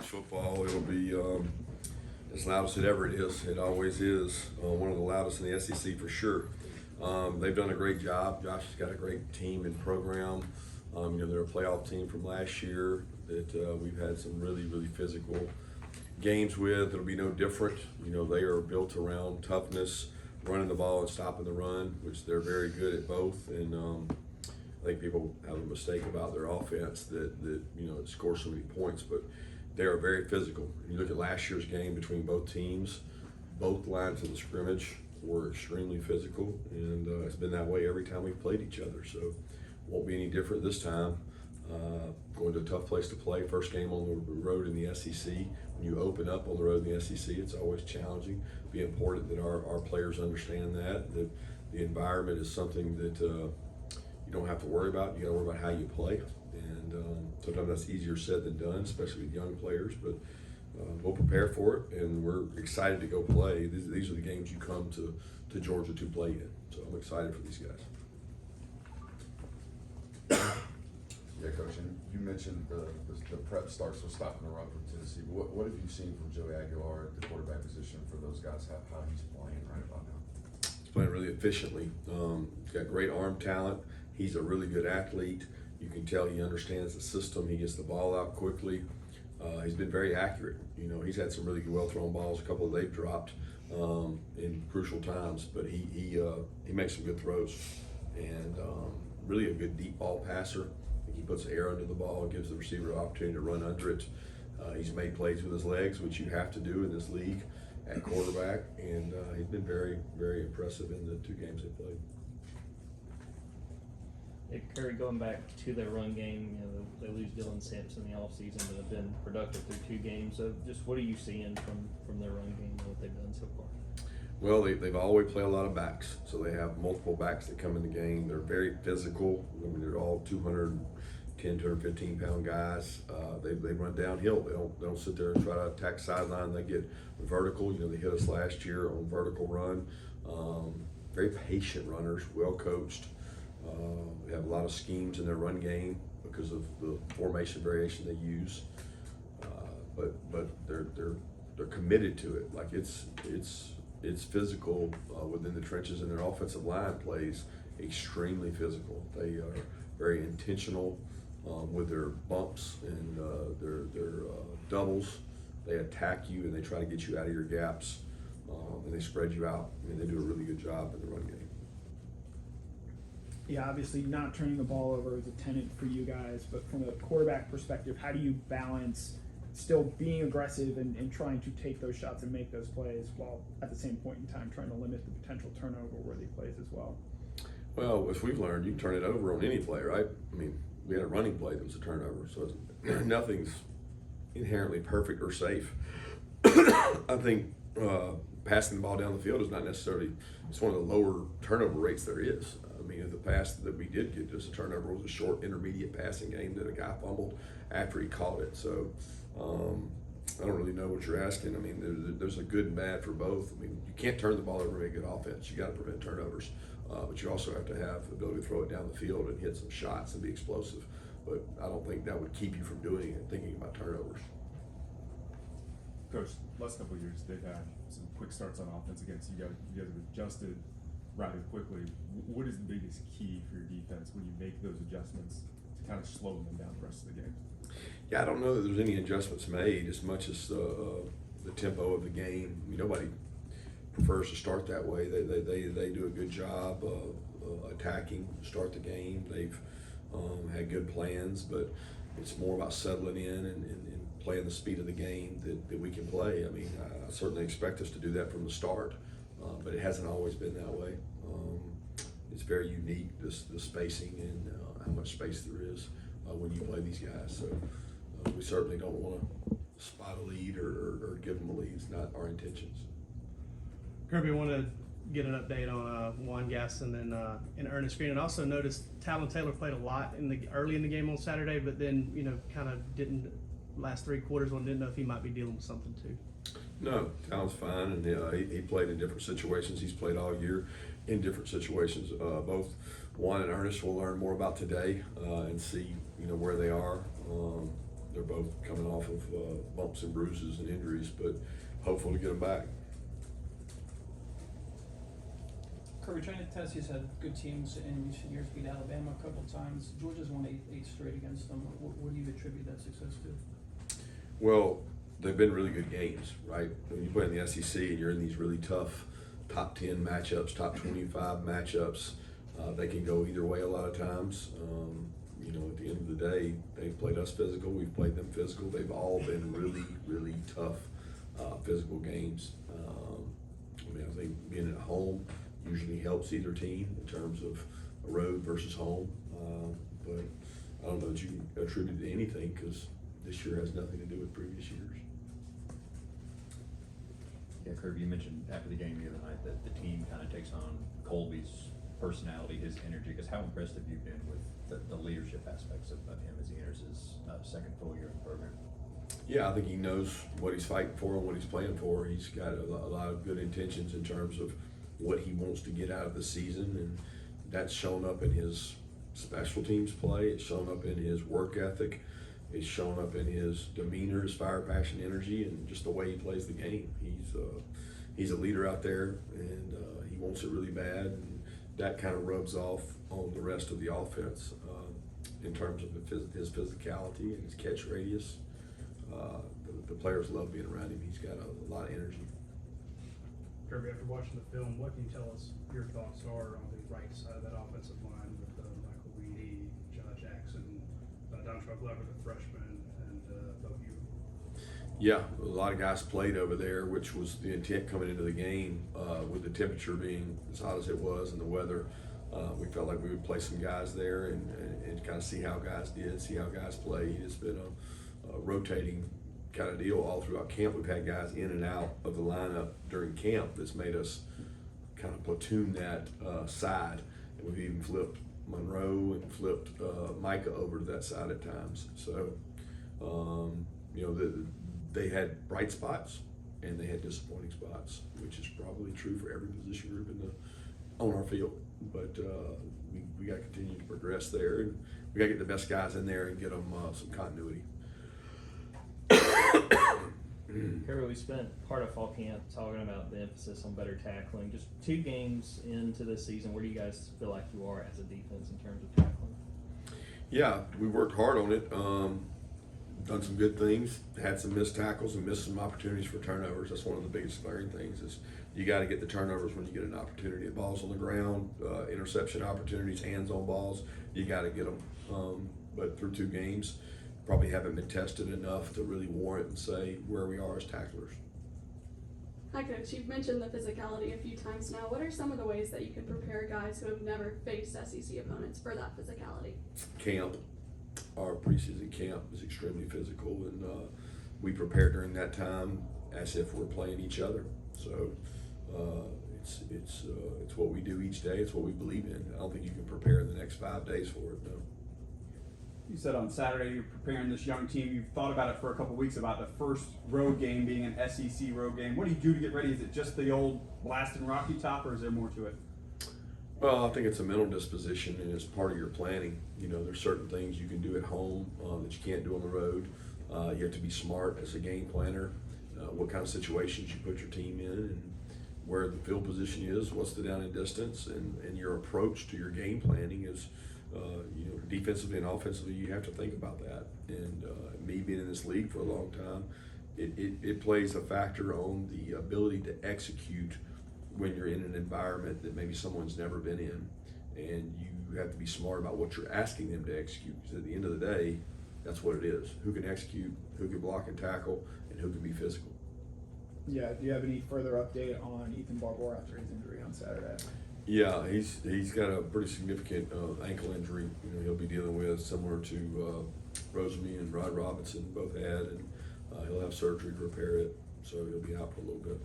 college football. It'll be as loud as it ever is. It always is. One of the loudest in the SEC for sure. They've done a great job. Josh has got a great team and program. They're a playoff team from last year that we've had some really, really physical games with. It'll be no different. They are built around toughness, running the ball and stopping the run, which they're very good at both. And I think people have a mistake about their offense that it scores so many points, but they are very physical. You look at last year's game between both teams, both lines of the scrimmage were extremely physical, and it's been that way every time we've played each other. So it won't be any different this time. Going to a tough place to play. First game on the road in the SEC. When you open up on the road in the SEC, it's always challenging. It'll be important that our players understand that the environment is something that you don't have to worry about. You got to worry about how you play, and sometimes that's easier said than done, especially with young players. But we'll prepare for it, and we're excited to go play. These are the games you come to Georgia to play in. So I'm excited for these guys. Yeah, Coach, and you mentioned the prep starts with stopping the run from Tennessee. But what have you seen from Joey Aguilar at the quarterback position for those guys, how he's playing right about now? He's playing really efficiently. He's got great arm talent. He's a really good athlete. You can tell he understands the system. He gets the ball out quickly. He's been very accurate. He's had some really well thrown balls, a couple that they've dropped in crucial times, but he makes some good throws, and really a good deep ball passer. He puts air under the ball and gives the receiver an opportunity to run under it. He's made plays with his legs, which you have to do in this league at quarterback, and he's been very, very impressive in the 2 games they played. Hey, Curry, going back to their run game, they lose Dylan Sampson in the offseason, but have been productive through 2 games. So just what are you seeing from their run game and what they've done so far? Well, they've always played a lot of backs, so they have multiple backs that come in the game. They're very physical. They're all 210, 215-pound guys. They run downhill. They don't sit there and try to attack sideline. They get vertical. They hit us last year on vertical run. Very patient runners, well coached. They have a lot of schemes in their run game because of the formation variation they use. But they're committed to it. Like it's physical within the trenches, and their offensive line plays extremely physical. They are very intentional with their bumps and their doubles. They attack you and they try to get you out of your gaps, and they spread you out. They do a really good job in the run game. Yeah, obviously not turning the ball over is a tenet for you guys, but from a quarterback perspective, how do you balance still being aggressive and trying to take those shots and make those plays while at the same point in time trying to limit the potential turnover-worthy plays as well? Well, as we've learned, you can turn it over on any play, right? We had a running play that was a turnover, so nothing's inherently perfect or safe. I think passing the ball down the field is not necessarily, it's one of the lower turnover rates there is. In the past that we did get just a turnover was a short intermediate passing game that a guy fumbled after he caught it. So I don't really know what you're asking. There's a good and bad for both. You can't turn the ball over and make good offense. You got to prevent turnovers, but you also have to have the ability to throw it down the field and hit some shots and be explosive. But I don't think that would keep you from doing it and thinking about turnovers. Coach, last couple of years they've had some quick starts on offense against you guys. You guys have adjusted rather quickly. What is the biggest key for your defense when you make those adjustments to kind of slow them down the rest of the game? Yeah, I don't know that there's any adjustments made as much as the tempo of the game. Nobody prefers to start that way. They do a good job of attacking, start the game. They've had good plans, but it's more about settling in and playing the speed of the game that we can play. I certainly expect us to do that from the start. But it hasn't always been that way. It's very unique, the spacing and how much space there is when you play these guys. So we certainly don't want to spot a lead or give them a lead. It's not our intentions. Kirby, I want to get an update on Juan Gaston and Ernest Green. And also noticed Talon Taylor played a lot early in the game on Saturday, but then kind of didn't last 3 quarters. Didn't know if he might be dealing with something too. No, Talon's fine, and he played in different situations. He's played all year in different situations. Both Juan and Ernest will learn more about today and see where they are. They're both coming off of bumps and bruises and injuries, but hopeful to get them back. Kirby, trying to test, he's had good teams in recent years, beat Alabama a couple times. Georgia's won eight straight against them. What do you attribute that success to? Well, they've been really good games, right? When you play in the SEC and you're in these really tough top 10 matchups, top 25 matchups, they can go either way a lot of times. You know, at the end of the day, they've played us physical, we've played them physical. They've all been really, really tough physical games. I mean, I think being at home usually helps either team in terms of a road versus home. But I don't know that you can attribute it to anything because this year has nothing to do with previous years. Yeah, Kirby, you mentioned after the game the other night that the team kind of takes on Colby's personality, his energy. Because how impressed have you been with the leadership aspects of him as he enters his second full year in the program? Yeah, I think he knows what he's fighting for and what he's playing for. He's got a lot of good intentions in terms of what he wants to get out of the season, and that's shown up in his special teams play. It's shown up in his work ethic. It's shown up in his demeanor, his fire, passion, energy, and just the way he plays the game. He's a leader out there, and he wants it really bad, and that kind of rubs off on the rest of the offense in terms of his physicality and his catch radius. The players love being around him. He's got a lot of energy. Kirby, after watching the film, what can you tell us your thoughts are on the right side of that offensive line with Michael Weedy, Josh Jackson, Dontrell Glover, the freshman, and both you? Yeah, a lot of guys played over there, which was the intent coming into the game. With the temperature being as hot as it was and the weather, we felt like we would play some guys there and kind of see how guys did, see how guys played. It's been a rotating kind of deal all throughout camp. We've had guys in and out of the lineup during camp that's made us kind of platoon that side. And we've even flipped Monroe and flipped Micah over to that side at times. So, you know, they had bright spots and they had disappointing spots, which is probably true for every position group on our field. But we got to continue to progress there, and we got to get the best guys in there and get them some continuity. Kirby, we spent part of fall camp talking about the emphasis on better tackling. Just 2 games into the season, where do you guys feel like you are as a defense in terms of tackling? Yeah, we worked hard on it. Done some good things, had some missed tackles and missed some opportunities for turnovers. That's one of the biggest glaring things is you got to get the turnovers when you get an opportunity. Balls on the ground, interception opportunities, hands-on balls, you got to get them. But through 2 games, probably haven't been tested enough to really warrant and say where we are as tacklers. Hi Coach, you've mentioned the physicality a few times now. What are some of the ways that you can prepare guys who have never faced SEC opponents for that physicality? Camp. Our preseason camp is extremely physical, and we prepare during that time as if we're playing each other. So it's what we do each day. It's what we believe in. I don't think you can prepare the next 5 days for it, no. You said on Saturday you're preparing this young team. You've thought about it for a couple weeks about the first road game being an SEC road game. What do you do to get ready? Is it just the old blast and Rocky Top, or is there more to it? Well, I think it's a mental disposition, and it's part of your planning. You know, there's certain things you can do at home that you can't do on the road. You have to be smart as a game planner, what kind of situations you put your team in, and where the field position is, what's the down and distance, and your approach to your game planning is, you know, defensively and offensively, you have to think about that. And me being in this league for a long time, it plays a factor on the ability to execute when you're in an environment that maybe someone's never been in, and you have to be smart about what you're asking them to execute, because at the end of the day, that's what it is. Who can execute, who can block and tackle, and who can be physical. Yeah, do you have any further update on Ethan Barbour after his injury on Saturday? Yeah, he's got a pretty significant ankle injury. You know, he'll be dealing with similar to Rosemy and Rod Robinson both had, and he'll have surgery to repair it, so he'll be out for a little bit.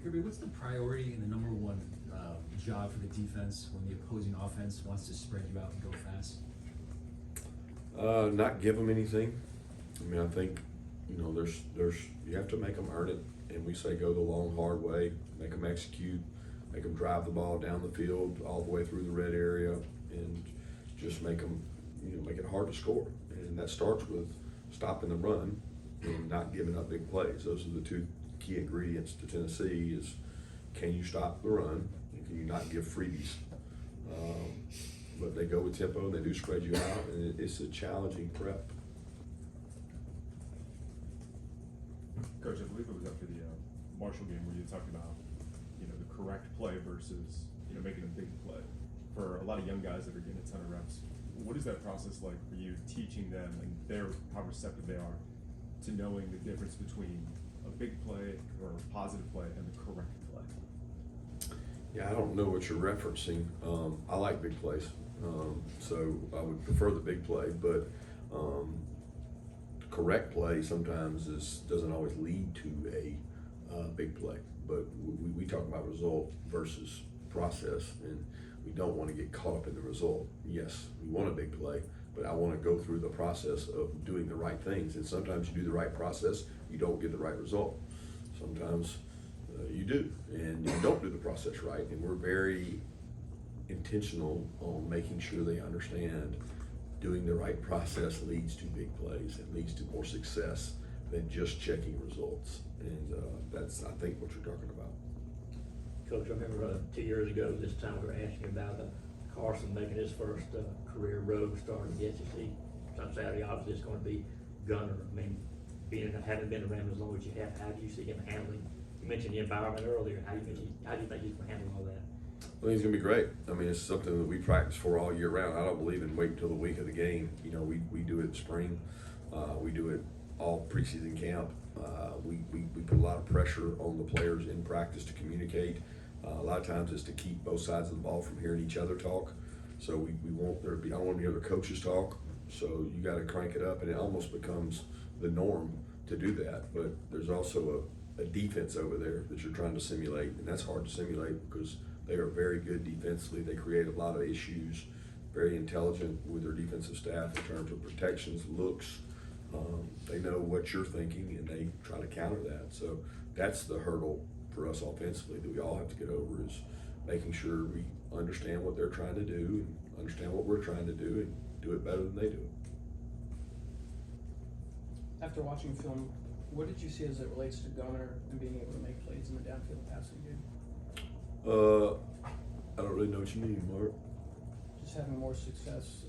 Kirby, what's the priority and the number one job for the defense when the opposing offense wants to spread you out and go fast? Not give them anything. I mean, I think, you know, there's you have to make them earn it, and we say go the long, hard way, make them execute, make them drive the ball down the field all the way through the red area, and just make them, make it hard to score. And that starts with stopping the run and not giving up big plays. Those are the two key ingredients to Tennessee is, can you stop the run and can you not give freebies? But they go with tempo and they do spread you out, and it's a challenging prep. Coach, I believe it was after the Marshall game where you talked about, the correct play versus, making a big play. For a lot of young guys that are getting a ton of reps, what is that process like for you, teaching them and how receptive they are to knowing the difference between a big play or a positive play and the correct play? Yeah, I don't know what you're referencing. I like big plays, so I would prefer the big play, but correct play sometimes doesn't always lead to a big play. But we talk about result versus process, and we don't want to get caught up in the result. Yes, we want a big play, but I want to go through the process of doing the right things. And sometimes you do the right process, you don't get the right result. Sometimes you do, and you don't do the process right. And we're very intentional on making sure they understand doing the right process leads to big plays. It leads to more success than just checking results. And that's, I think, what you're talking about. Coach, I remember 2 years ago, this time we were asking about Carson making his first career road start in the SEC. So on Saturday, obviously it's going to be Gunner. I mean, having been around as long as you have, how do you see him handling? You mentioned the environment earlier. How do you think he's going to handle all that? I think it's going to be great. I mean, it's something that we practice for all year round. I don't believe in waiting until the week of the game. We do it in spring. We do it all preseason camp. We put a lot of pressure on the players in practice to communicate. A lot of times it's to keep both sides of the ball from hearing each other talk. So we want there to be, I don't want to hear the coaches talk. So you got to crank it up, and it almost becomes the norm to do that. But there's also a defense over there that you're trying to simulate, and that's hard to simulate because they are very good defensively. They create a lot of issues, very intelligent with their defensive staff in terms of protections, looks. They know what you're thinking, and they try to counter that. So that's the hurdle for us offensively that we all have to get over, is making sure we understand what they're trying to do and understand what we're trying to do and do it better than they do. After watching film, what did you see as it relates to Gunner and being able to make plays in the downfield passing game? I don't really know what you mean, Mark. Just having more success.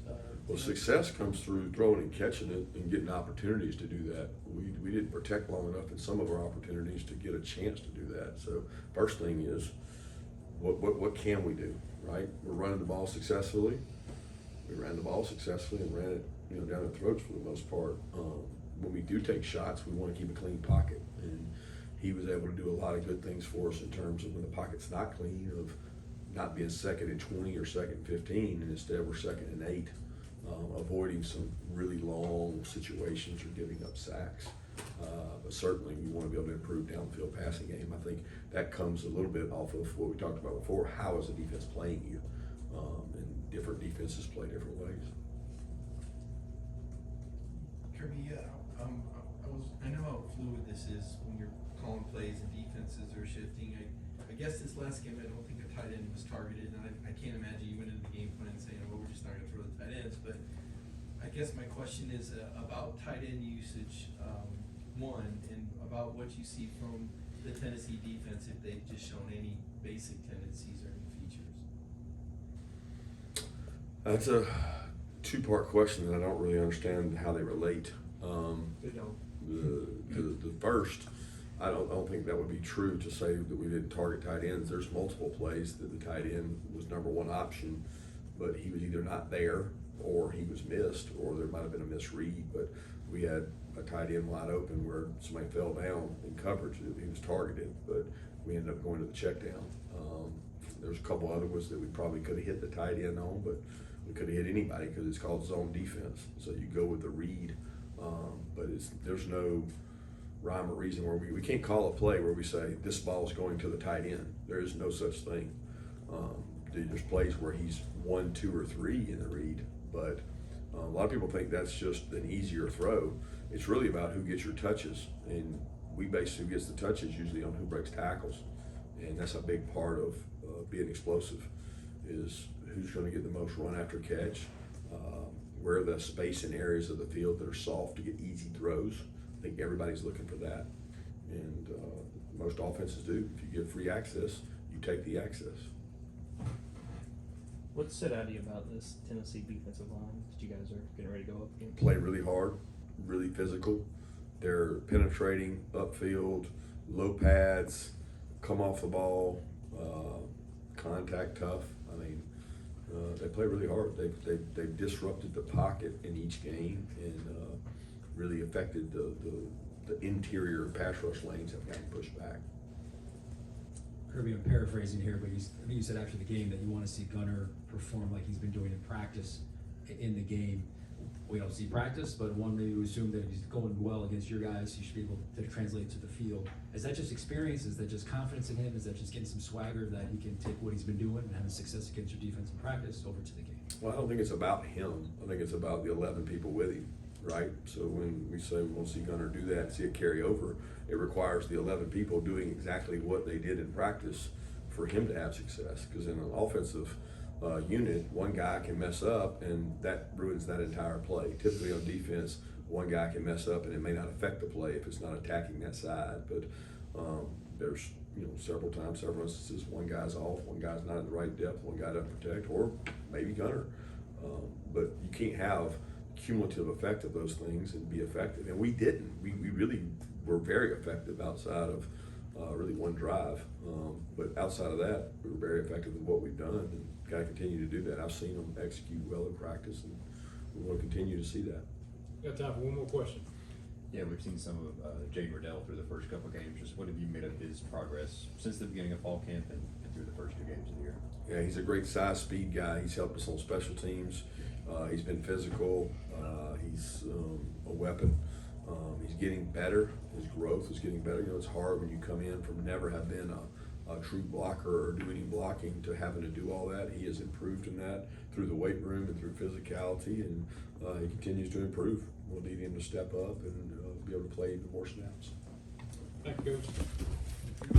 Well, success comes through throwing and catching it and getting opportunities to do that. We didn't protect long enough in some of our opportunities to get a chance to do that. So first thing is, what can we do, right? We're running the ball successfully. We ran the ball successfully and ran it, down their throats for the most part. When we do take shots, we want to keep a clean pocket, and he was able to do a lot of good things for us in terms of when the pocket's not clean, of not being second and 20 or second and 15, and instead we're second and 8, avoiding some really long situations or giving up sacks. But certainly we want to be able to improve downfield passing game. I think that comes a little bit off of what we talked about before. How is the defense playing you? And different defenses play different ways. Kirby, I know how fluid this is when you're calling plays and defenses are shifting. I guess this last game, I don't think a tight end was targeted, and I can't imagine you went into the game plan saying, well, we're just not going to throw the tight ends. But I guess my question is about tight end usage, one, and about what you see from the Tennessee defense, if they've just shown any basic tendencies or any features. That's a two-part question that I don't really understand how they relate. They don't. The first, I don't think that would be true to say that we didn't target tight ends. There's multiple plays that the tight end was number one option, but he was either not there or he was missed, or there might have been a misread. But we had a tight end wide open where somebody fell down in coverage. He was targeted, but we ended up going to the check down. There's a couple other ones that we probably could have hit the tight end on, but we could have hit anybody because it's called zone defense. So you go with the read, but there's no rhyme or reason where we can't call a play where we say this ball is going to the tight end. There is no such thing. There's plays where he's 1, 2, or 3 in the read, but a lot of people think that's just an easier throw. It's really about who gets your touches, and we base who gets the touches usually on who breaks tackles, and that's a big part of being explosive. Is who's going to get the most run after catch, where are the space and areas of the field that are soft to get easy throws. I think everybody's looking for that, and most offenses do. If you give free access, you take the access. What stood out to you about this Tennessee defensive line that you guys are getting ready to go up against? Play really hard, really physical. They're penetrating upfield, low pads, come off the ball, contact tough. I mean, they play really hard. They've disrupted the pocket in each game and really affected the interior pass rush lanes have gotten pushed back. Kirby, I'm paraphrasing here, but I think you said after the game that you want to see Gunner perform like he's been doing in practice in the game. We don't see practice, but one maybe would assume that if he's going well against your guys, he should be able to translate to the field. Is that just experience? Is that just confidence in him? Is that just getting some swagger that he can take what he's been doing and having success against your defense in practice over to the game? Well, I don't think it's about him. I think it's about the 11 people with him, right? So when we say we want to see Gunner do that, see it carry over, it requires the 11 people doing exactly what they did in practice for him to have success. Because in an offensive unit, one guy can mess up and that ruins that entire play. Typically on defense, one guy can mess up and it may not affect the play if it's not attacking that side. But there's several times, several instances, one guy's off, one guy's not in the right depth, one guy doesn't protect, or maybe Gunner. But you can't have cumulative effect of those things and be effective. And we didn't. We really were very effective outside of really one drive. But outside of that, we were very effective in what we've done and got to continue to do that. I've seen them execute well in practice and we want to continue to see that. Got time for one more question. Yeah, we've seen some of Jaden Redell through the first couple of games. Just what have you made of his progress since the beginning of fall camp and through the first 2 games of the year? Yeah, he's a great size, speed guy. He's helped us on special teams. He's been physical. He's a weapon. He's getting better. His growth is getting better. It's hard when you come in from never have been a true blocker or do any blocking to having to do all that. He has improved in that through the weight room and through physicality, and he continues to improve. We'll need him to step up and be able to play even more snaps. Thank you, Coach.